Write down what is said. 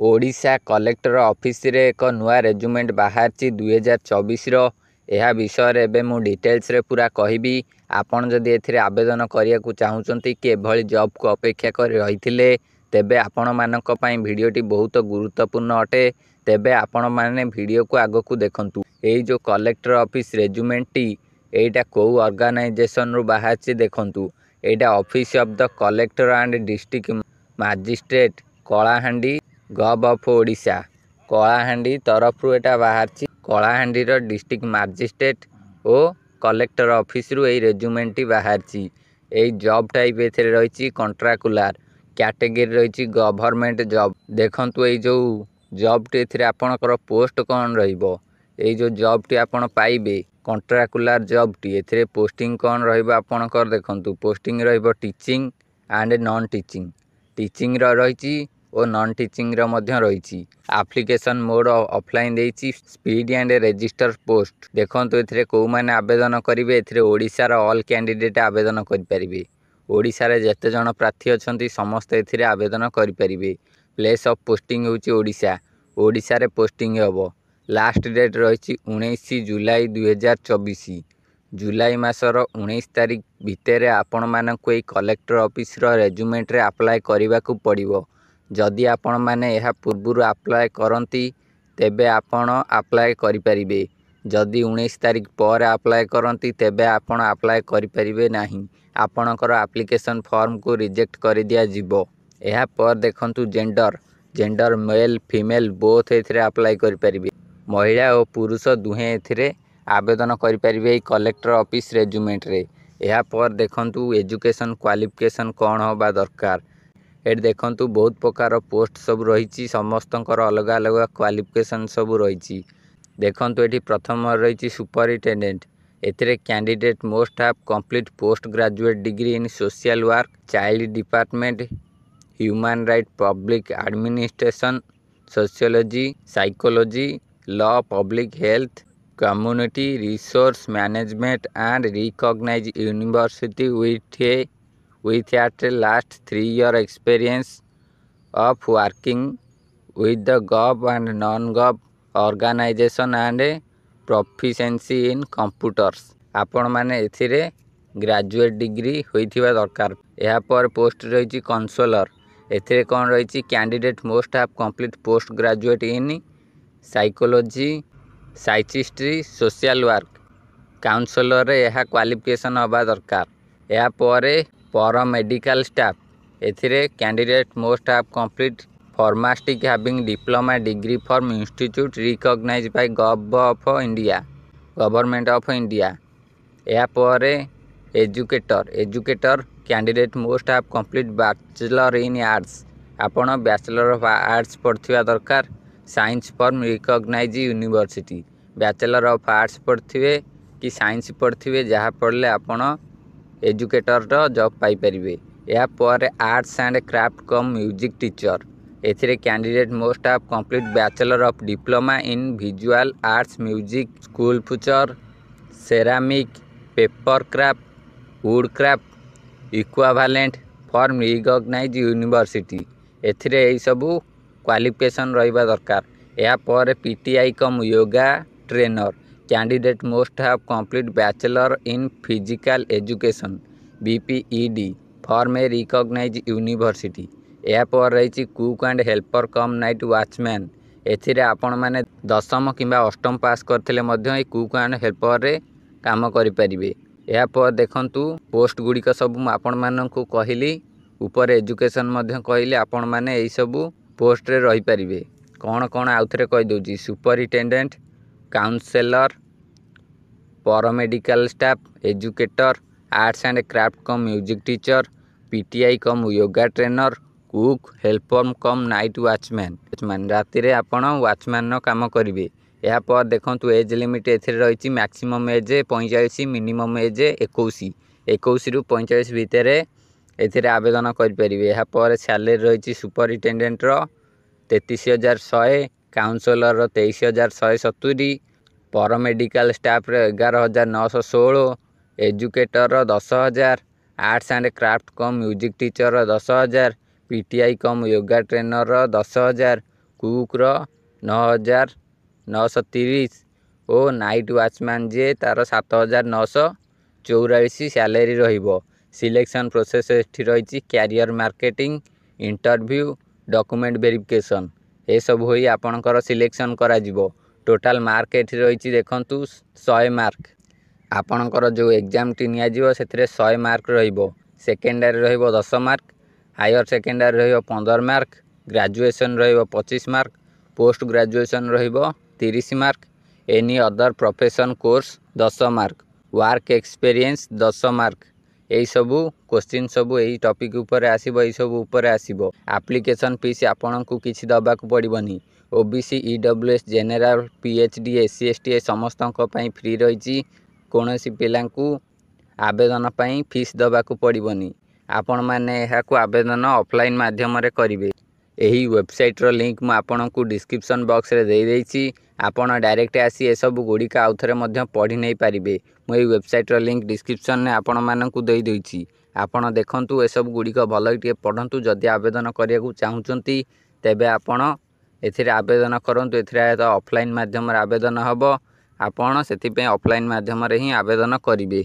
Odisha collector office रे एक नुआ रेजुमेंट बाहर 2024 यह विषय रे एबे मु डिटेल्स रे पूरा कहबी। आपण जदि एथिरे आवेदन करिया को चाहुचंती कि एभली जॉब को अपेक्षा कर रहिथिले तेबे आपण मानक पई वीडियोटी बहुत गुरुत्वपूर्ण अटे। तेबे आपण माने वीडियो को आगो को देखंतु। एई जो कलेक्टर ऑफिस रेजुमेंट टी एटा को ऑर्गेनाइजेशन रु बाहर देखंतु। एटा office of the collector and district magistrate Kalahandi gov of Odisha Kalahandi तरफ एटा बाहर। कलाहांडी रो डिस्ट्रिक्ट मजिस्ट्रेट और कलेक्टर ऑफिस रु ए रेजुमेंट टी बाहर। ए जॉब टाइप एथिरे रहिछि कॉन्ट्रैक्चुअल कैटेगरी रहिछि गवर्नमेंट जॉब। देखंतु ए जो जॉब टी एथिरे आपनकर पोस्ट कोन रहिबो। ए जो जॉब टी आपण पाइबे कॉन्ट्रैक्चुअल जॉब टी एथिरे पोस्टिंग कोन रहिबो आपनकर। देखंतु पोस्टिंग रहिबो teaching and non teaching. Teaching रो रहिछि और नॉन टीचिंग रो मध्य रहिछि। एप्लिकेशन मोड ऑफलाइन देछि स्पीड एंड रजिस्टर पोस्ट। देखंतु एथिरे को माने आवेदन करिवे। एथिरे ओडिसा रो ऑल कैंडिडेट आवेदन करि परिबे। ओडिसा रे जते जण प्रार्थी अछंती समस्त एथिरे आवेदन करि परिबे। प्लेस ऑफ पोस्टिंग होछि ओडिशा। ओडिसा रे पोस्टिंग हबो। लास्ट डेट रहिछि 19 जुलाई 2024। जुलाई मासर 19 तारिख भितर आपण मानकु ए कलेक्टर ऑफिस रो रेजुमेंट रे अप्लाई करिवा को पड़िबो। जदि आपण माने एहा पूर्वरु अप्लाई करंती तेबे आपण अप्लाई करि परिबे। जदि 19 तारिख पर अप्लाई करंती तेबे आपण अप्लाई करि परिबे नाही। आपणकर एप्लिकेशन फॉर्म को रिजेक्ट कर दिया जिवो। एहा पर देखंतु जेंडर मेल फीमेल बोथ एथिरे अप्लाई करि परिबे। महिला और पुरुष दुहे एथिरे आवेदन करि परिबे कलेक्टर ऑफिस रेजुमेंट रे। एहा पर देखंतु एजुकेशन क्वालिफिकेशन कोन होबा दरकार। एट देखंतु बहुत प्रकार पोस्ट सब रहिछि समस्तंकर अलग अलग क्वालिफिकेशन सब रहिछि। देखंतु एठी प्रथम रहिछि सुपरिटेंडेंट। एथिरे candidate most have complete post graduate degree in social work child department human right public administration sociology psychology law public health community resource management and recognised university with at last 3 year experience of working with the gov and non-gov organization and proficiency in computers। आपण माने एथिरे graduate degree होइथिबा दरकार। एहा पर post रहिछि counsellor. एथिरे कोन रहिछि candidate most have complete post graduate in psychology psychiatry social work. Counsellor रे एहा क्वालिफिकेशन होबा दरकार। एहा पर मेडिकल स्टाफ। एथिरे candidate most have complete pharmaceutic having diploma degree from institute recognised by government of India. या पर educator candidate most have complete bachelor in arts. आपण बैचलर ऑफ आर्ट्स पढ़थिबा दरकार। Science from recognised university. Bachelor of arts पढ़थिबे कि science पढ़थिबे जहा पढ़ले आपण एजुकेटर रो जॉब पाई परिबे। या पर arts and craft cum music teacher. एथिरे candidate most have complete bachelor of diploma in visual arts music sculpture ceramic paper craft wood craft equivalent from recognised university. एथिरे एई सबु क्वालिफिकेशन रहिबा दरकार। या पर PTI cum yoga trainer. Candidate most have complete bachelor in physical education BPEd from a recognised university. या पर रहिछि cook and helper cum night watchman. एथिरे आपण माने 10वीं किंबा 8वीं पास करथिले मध्य ए कुक एंड हेल्पर रे काम करि परिबे। या पर देखंतु पोस्ट गुडी का सब आपण माननकु कहिली ऊपर एजुकेशन मध्य कहिली आपण माने एई सब पोस्ट रे रहि परिबे। कोन कोन आउथरे कहि दोछि superintendent counsellor paramedical staff educator arts and craft cum music teacher PTI cum yoga trainer cook helper cum night watchman. राति रे आपण वॉचमैन नो काम करिवे। या पर देखंतु एज लिमिट एथिरे रहिछि मैक्सिमम एज 45 मिनिमम एज 21 रु 45 भितर एथिरे आवेदन करि परिवे। या पर सैलरी रहिछि सुपरिटेंडेंट रो 33,100 काउंसलर रो 23,170 पैरामेडिकल स्टाफ रे 11,916 educator 10,000 arts and craft cum music teacher 10,000 PTI cum yoga trainer 10,000 କୁକ୍ର 9,930 ଓ ନାଇଟ୍ ୱାଚମ୍ୟାନ୍ ଯିଏ ତା'ର 7,944 ସ୍ୟାଲେରୀ ରହିବ। ସିଲେକ୍ସନ୍ ପ୍ରୋସେସ୍ ଏଠି ରହିଛି career marketing, interview, document verification ଏସବୁ ହୋଇ ଆପଣଙ୍କର ସିଲେକ୍ସନ୍ କରାଯିବ। ଟୋଟାଲ୍ ମାର୍କ ଏଠି ରହିଛି ଦେଖନ୍ତୁ 100 ମାର୍କ। ଆପଣଙ୍କର ଯେଉଁ ଏକ୍ଜାମ୍ଟି ନିଆଯିବ ସେଥିରେ 100 ମାର୍କ ରହିବ। ସେକେଣ୍ଡାରୀ ରହିବ 10 ମାର୍କ, ହାୟର ସେକେଣ୍ଡାରୀ ରହିବ 15 ମାର୍କ, ଗ୍ରାଜୁଏସନ୍ ରହିବ 25 ମାର୍କ, ପୋଷ୍ଟ ଗ୍ରାଜୁଏସନ୍ ରହିବ 30 mark, any other profession course 10 mark, work experience 10 mark. ଏଇସବୁ କୋଶ୍ଚିନ୍ ସବୁ ଏଇ ଟପିକ୍ ଉପରେ ଆସିବ, ଏଇସବୁ ଉପରେ ଆସିବ। ଆପ୍ଲିକେସନ୍ ଫିସ୍ ଆପଣଙ୍କୁ କିଛି ଦେବାକୁ ପଡ଼ିବନି। OBC, EWS, general, PhD, SC, ST ଏ ସମସ୍ତଙ୍କ ପାଇଁ ଫ୍ରି ରହିଛି। କୌଣସି ପିଲାଙ୍କୁ ଆବେଦନ ପାଇଁ ଫିସ୍ ଦେବାକୁ ପଡ଼ିବନି। ଆପଣମାନେ ଏହାକୁ ଆବେଦନ ଅଫଲାଇନ୍ ମାଧ୍ୟମରେ କରିବେ। ଏହି ୱେବସାଇଟ୍ର ଲିଙ୍କ୍ ମୁଁ ଆପଣଙ୍କୁ ଡିସ୍କ୍ରିପ୍ସନ୍ ବକ୍ସରେ ଦେଇଦେଇଛି। ଆପଣ ଡାଇରେକ୍ଟ ଆସି ଏସବୁ ଗୁଡ଼ିକ ଆଉଥରେ ମଧ୍ୟ ପଢ଼ି ନେଇପାରିବେ। ମୁଁ ଏହି ୱେବସାଇଟ୍ର ଲିଙ୍କ୍ ଡିସ୍କ୍ରିପ୍ସନ୍ରେ ଆପଣମାନଙ୍କୁ ଦେଇଦେଇଛି। ଆପଣ ଦେଖନ୍ତୁ ଏସବୁ ଗୁଡ଼ିକ ଭଲକି ଟିକେ ପଢ଼ନ୍ତୁ। ଯଦି ଆବେଦନ କରିବାକୁ ଚାହୁଁଛନ୍ତି ତେବେ ଆପଣ ଏଥିରେ ଆବେଦନ କରନ୍ତୁ। ଏଥିରେ ଅଫଲାଇନ୍ ମାଧ୍ୟମରେ ଆବେଦନ ହେବ। ଆପଣ ସେଥିପାଇଁ ଅଫଲାଇନ୍ ମାଧ୍ୟମରେ ହିଁ ଆବେଦନ କରିବେ।